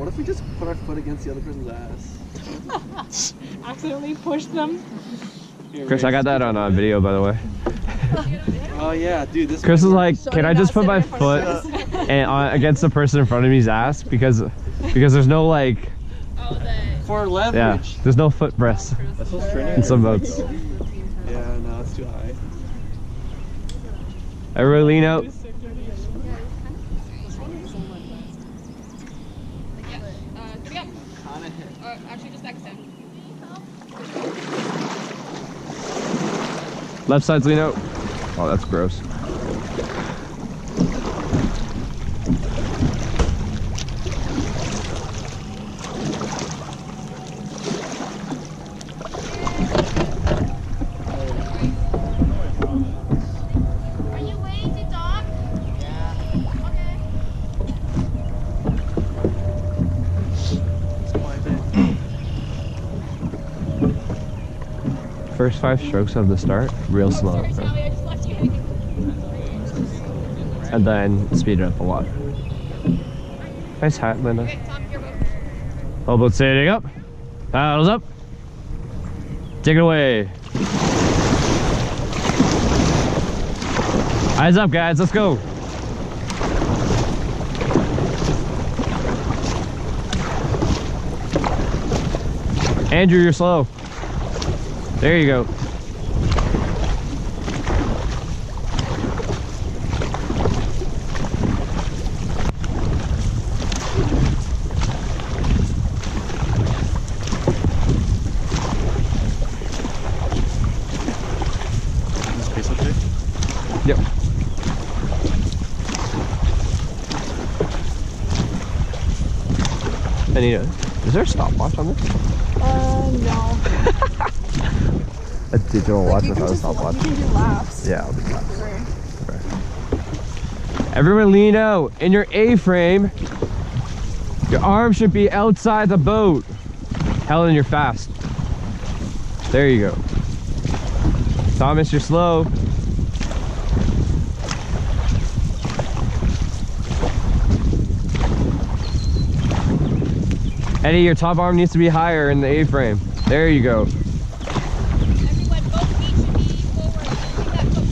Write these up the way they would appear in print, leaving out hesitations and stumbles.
what if we just put our foot against the other person's ass? Accidentally push them. Chris, I got that on video, by the way. Oh yeah, dude. This Chris is like, can I just put my foot against the person in front of me's ass because there's no like. For leverage. Yeah, there's no foot press in some boats. Yeah, no, it's too high. Everybody lean out. Actually, just extend. Left side's lean out. Oh, that's gross. First 5 strokes of the start, real slow. And then speed it up a lot. Nice hat, Linda. All boat standing up. Paddles up. Take it away. Eyes up, guys. Let's go. Andrew, you're slow. There you go. Is this pace okay? Yep. Anita, is there a stopwatch on this? No. A digital watch without a stopwatch. You can do laps. Yeah, I'll do laps. Okay. Everyone lean out. In your A-frame, your arm should be outside the boat. Helen, you're fast. There you go. Thomas, you're slow. Eddie, your top arm needs to be higher in the A-frame. There you go. Everyone, both feet should be forward. Bring that foot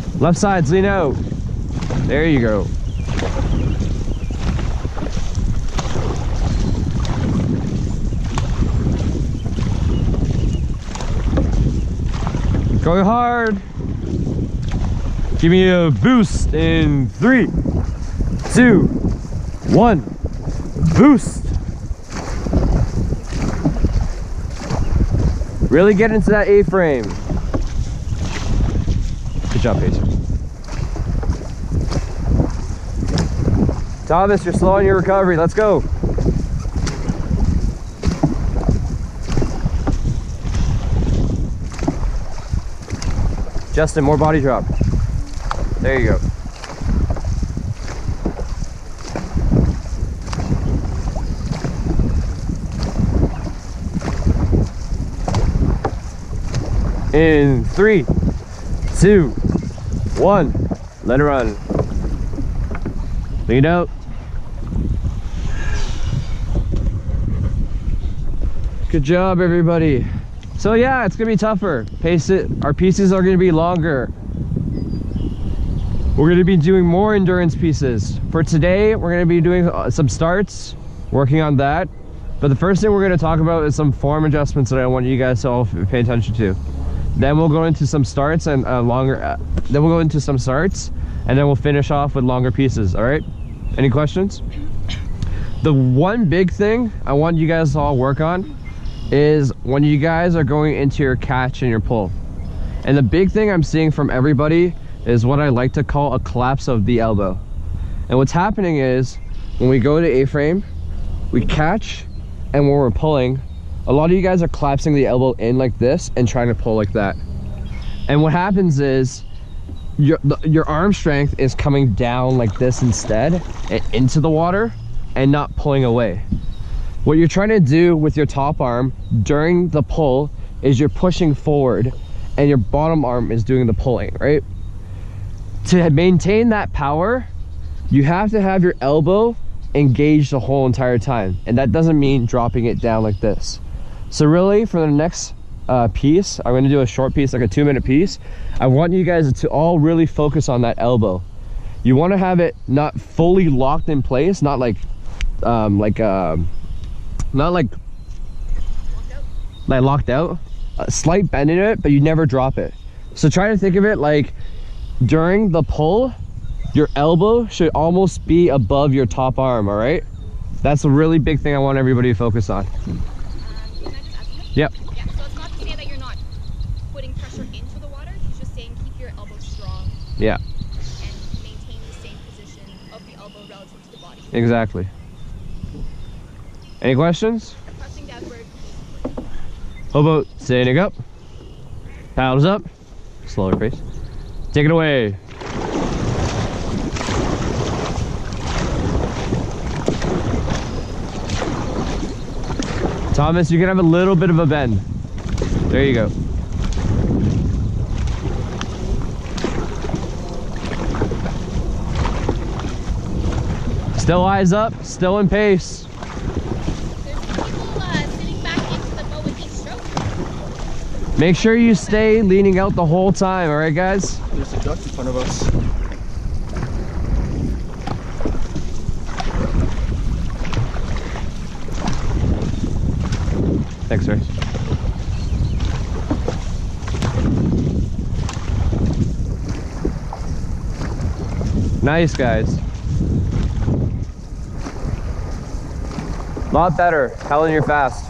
forward. Left sides, lean out. There you go. Going hard. Give me a boost in 3, 2, 1. Boost. Really get into that A-frame. Good job, Pacer. Thomas, you're slow in your recovery. Let's go. Justin, more body drop. There you go. In 3, 2, 1. Let it run. Lean out. Good job, everybody. So yeah, it's gonna be tougher. Pace it. Our pieces are gonna be longer. We're gonna be doing more endurance pieces. For today, we're gonna be doing some starts, working on that. But the first thing we're gonna talk about is some form adjustments that I want you guys to all pay attention to. Then we'll go into some starts and then we'll go into some starts, and then we'll finish off with longer pieces, all right? Any questions? The one big thing I want you guys to all work on is when you guys are going into your catch and your pull. And the big thing I'm seeing from everybody is what I like to call a collapse of the elbow. And what's happening is when we go to A-frame, we catch, and when we're pulling, a lot of you guys are collapsing the elbow in like this and trying to pull like that. And what happens is your arm strength is coming down like this instead and into the water and not pulling away. What you're trying to do with your top arm during the pull is you're pushing forward and your bottom arm is doing the pulling, right? To maintain that power, you have to have your elbow engaged the whole entire time, and that doesn't mean dropping it down like this. So really, for the next piece, I'm going to do a short piece, like a 2-minute piece. I want you guys to all really focus on that elbow. You want to have it not fully locked in place, not like locked out, a slight bend in it, but you never drop it. So try to think of it like during the pull, your elbow should almost be above your top arm, all right? That's a really big thing I want everybody to focus on. Can I just ask you? Yep. Yeah, so it's not to say that you're not putting pressure into the water, he's just saying keep your elbow strong. Yeah. And maintain the same position of the elbow relative to the body. Exactly. Any questions? Pressing downward. Hobo standing up. Paddles up. Slower pace. Take it away. Thomas, you can have a little bit of a bend. There you go. Still eyes up, still in pace. There's people sitting back into the boat with each stroke. Make sure you stay leaning out the whole time, all right, guys? There's a duck in front of us. Thanks, sir. Nice, guys. Lot better. Helen, you're fast.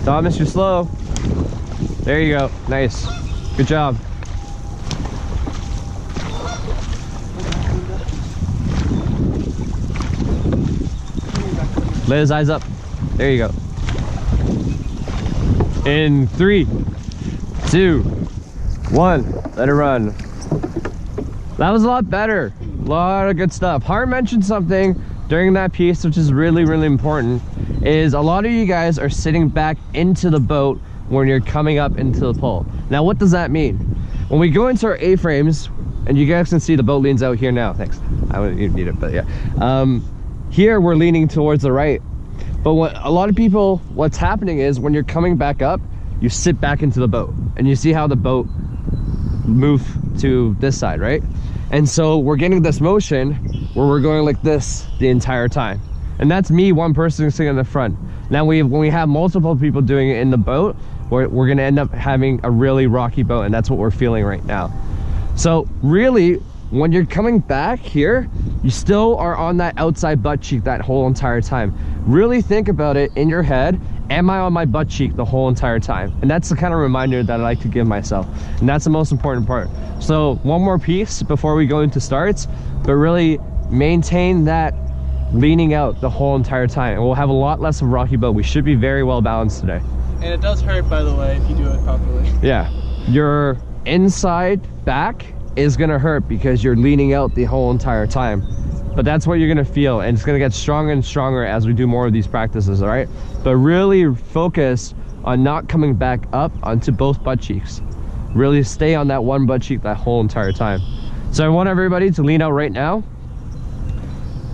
Thomas, you're slow. There you go. Nice. Good job. Liz, eyes up. There you go. In 3, 2, 1. Let it run. That was a lot better. A lot of good stuff. Hart mentioned something during that piece, which is really, really important, is a lot of you guys are sitting back into the boat when you're coming up into the pull. Now, what does that mean? When we go into our A-frames, and you guys can see the boat leans out here now. Thanks. I wouldn't even need it, but yeah. Here we're leaning towards the right. But what a lot of people, what's happening is when you're coming back up, you sit back into the boat, and you see how the boat move to this side, right? And so we're getting this motion where we're going like this the entire time. And that's me, one person sitting in the front. Now when we have multiple people doing it in the boat, we're gonna end up having a really rocky boat, and that's what we're feeling right now. So really, when you're coming back here, you still are on that outside butt cheek that whole entire time. Really think about it in your head. Am I on my butt cheek the whole entire time? And that's the kind of reminder that I like to give myself. And that's the most important part. So one more piece before we go into starts, but really maintain that leaning out the whole entire time. And we'll have a lot less of a rocky boat. We should be very well balanced today. And it does hurt, by the way, if you do it properly. Yeah, your inside back is gonna hurt because you're leaning out the whole entire time. But that's what you're gonna feel, and it's gonna get stronger and stronger as we do more of these practices, all right? But really focus on not coming back up onto both butt cheeks. Really stay on that one butt cheek that whole entire time. So I want everybody to lean out right now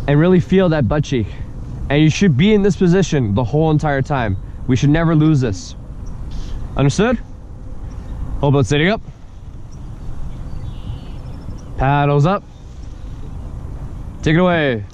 and really feel that butt cheek. And you should be in this position the whole entire time. We should never lose this. Understood? Whole boat sitting up. Paddles up. Take it away.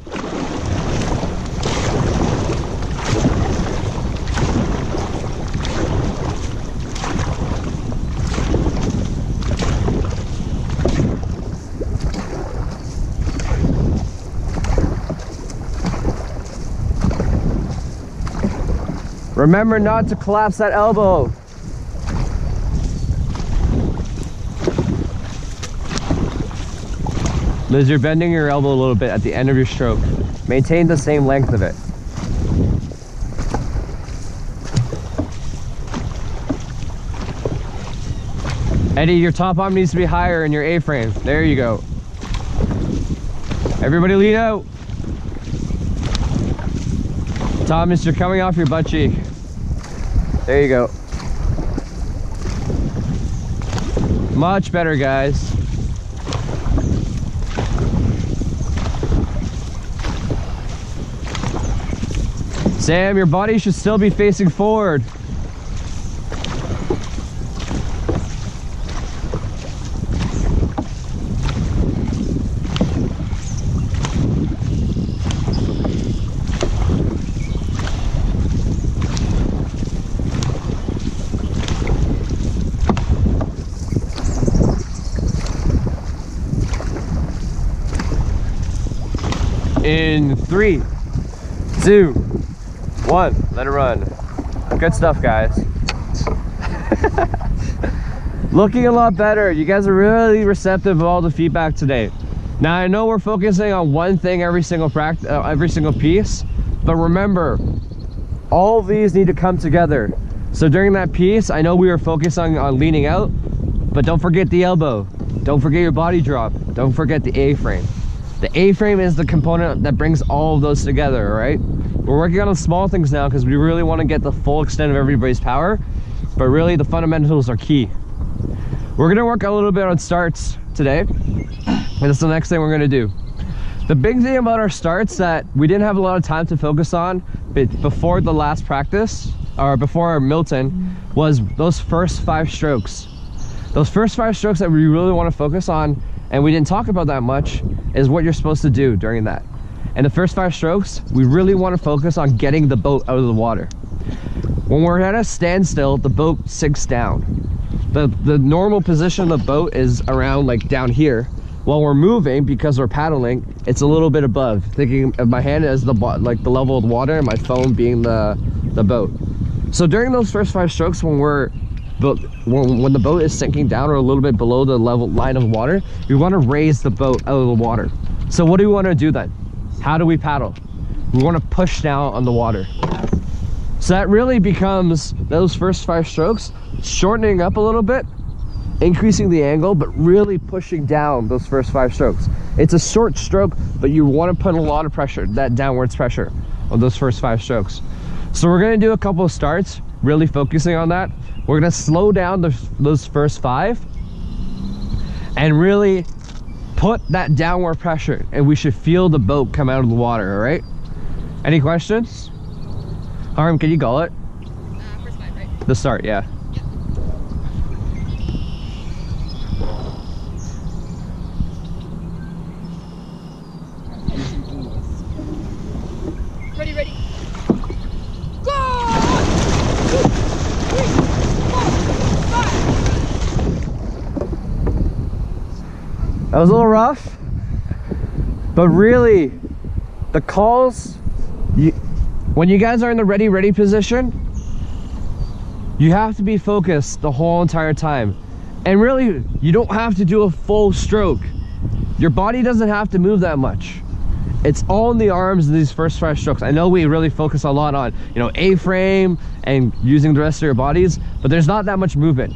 Remember not to collapse that elbow. As you're bending your elbow a little bit at the end of your stroke, maintain the same length of it. Eddie, your top arm needs to be higher in your A-frame. There you go. Everybody lean out. Thomas, you're coming off your butt cheek. There you go. Much better, guys. Sam, your body should still be facing forward. In 3, 2, 1, let it run. Good stuff, guys. Looking a lot better. You guys are really receptive of all the feedback today. Now I know we're focusing on one thing every single piece, but remember, all of these need to come together. So during that piece, I know we were focusing on leaning out, but don't forget the elbow. Don't forget your body drop. Don't forget the A-frame. The A-frame is the component that brings all of those together, all right? We're working on the small things now because we really want to get the full extent of everybody's power, but really the fundamentals are key. We're going to work a little bit on starts today, and that's the next thing we're going to do. The big thing about our starts that we didn't have a lot of time to focus on before the last practice, or before Milton, was those first 5 strokes. Those first 5 strokes that we really want to focus on, and we didn't talk about that much, is what you're supposed to do during that. And the first 5 strokes, we really want to focus on getting the boat out of the water. When we're at a standstill, the boat sinks down. The normal position of the boat is around like down here. While we're moving, because we're paddling, it's a little bit above. Thinking of my hand as the level of the water and my phone being the boat. So during those first 5 strokes, when the boat is sinking down or a little bit below the level line of water, we want to raise the boat out of the water. So what do we want to do then? How do we paddle? We want to push down on the water. So that really becomes those first 5 strokes, shortening up a little bit, increasing the angle, but really pushing down those first 5 strokes. It's a short stroke, but you want to put a lot of pressure, that downwards pressure on those first 5 strokes. So we're going to do a couple of starts, really focusing on that. We're going to slow down those first 5 and really put that downward pressure, and we should feel the boat come out of the water. All right, any questions? Harm, can you call it? First 5, right? The start, yeah. Ready, ready. Go! 2, 3, 4, 5. That was a little rough, but really, the calls, when you guys are in the ready position, you have to be focused the whole entire time. And really, you don't have to do a full stroke. Your body doesn't have to move that much. It's all in the arms in these first 5 strokes. I know we really focus a lot on, A-frame and using the rest of your bodies, but there's not that much movement.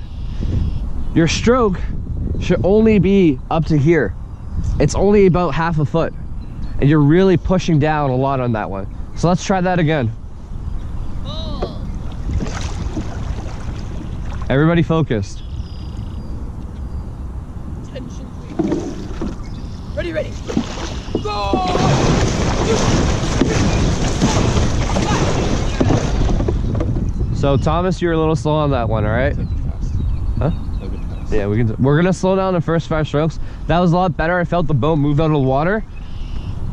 Your stroke should only be up to here. It's only about half a foot, and you're really pushing down a lot on that one. So let's try that again. Pull. Everybody focused. Tension, please. Ready, ready. Go! 2, 3, 5. So Thomas, you're a little slow on that one, all right? Huh? Yeah, we're gonna slow down the first 5 strokes. That was a lot better. I felt the boat move out of the water.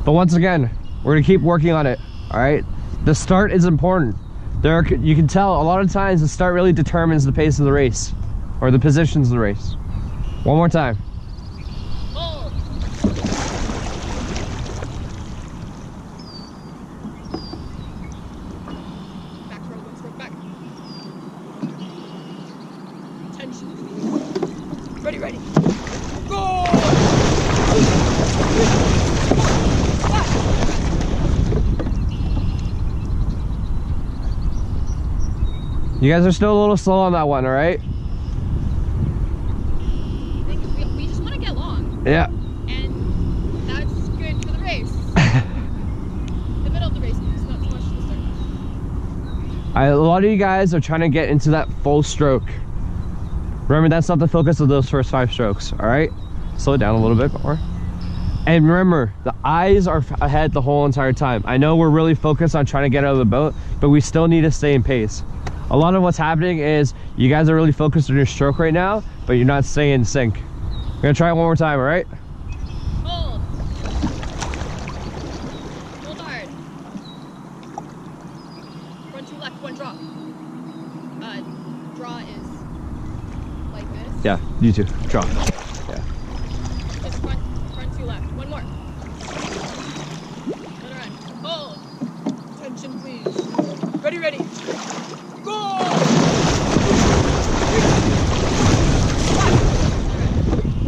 But once again, we're gonna keep working on it. All right, the start is important. You can tell a lot of times the start really determines the pace of the race, or the positions of the race. One more time. Pull. Back row, 1 stroke back. Tension. Ready, ready. Go! 2, 3, You guys are still a little slow on that one, all right? I think we just want to get long. Yeah. And that's good for the race. The middle of the race, please, not too much to the start. A lot of you guys are trying to get into that full stroke. Remember, that's not the focus of those first 5 strokes, all right? Slow it down a little bit more. And remember, the eyes are ahead the whole entire time. I know we're really focused on trying to get out of the boat, but we still need to stay in pace. A lot of what's happening is you guys are really focused on your stroke right now, but you're not staying in sync. We're gonna try it one more time, all right? Hold. Hold hard. Front 2 left, 1 drop. Draw is like this. Yeah, you too. Draw. Yeah. Just front 2 left. 1 more. Another run. Hold. Attention, please. Ready, ready. Go!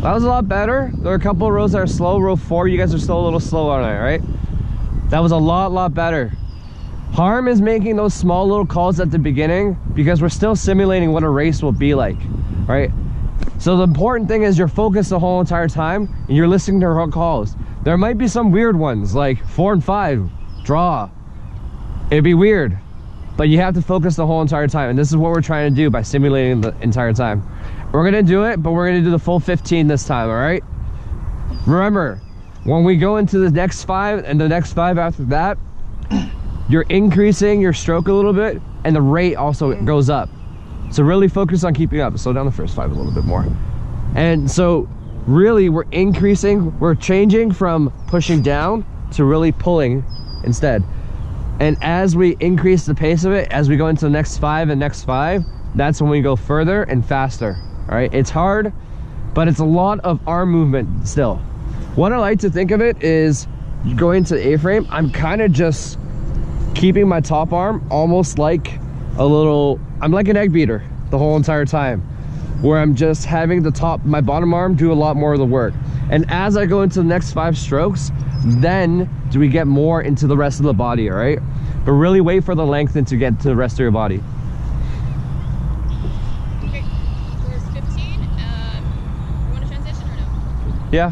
That was a lot better. There are a couple of rows that are slow. Row 4, you guys are still a little slow on it, right? That was a lot better. Harm is making those small little calls at the beginning because we're still simulating what a race will be like, right? So the important thing is you're focused the whole entire time and you're listening to her calls. There might be some weird ones like 4 and 5, draw. It'd be weird, but you have to focus the whole entire time. And this is what we're trying to do by simulating the entire time. We're gonna do it, but we're gonna do the full 15 this time, all right? Remember, when we go into the next 5 and the next 5 after that, you're increasing your stroke a little bit and the rate also goes up. So really focus on keeping up. Slow down the first 5 a little bit more. And so really we're increasing, we're changing from pushing down to really pulling instead. And as we increase the pace of it, as we go into the next 5 and next 5, that's when we go further and faster. All right, it's hard, but it's a lot of arm movement still. What I like to think of it is going to the A-frame, I'm kind of just keeping my top arm almost like a little, I'm like an egg beater the whole entire time, where I'm just having my bottom arm do a lot more of the work. And as I go into the next 5 strokes, then do we get more into the rest of the body, all right? But really wait for the lengthen to get to the rest of your body. Okay, course 15. You want to transition or no? Yeah.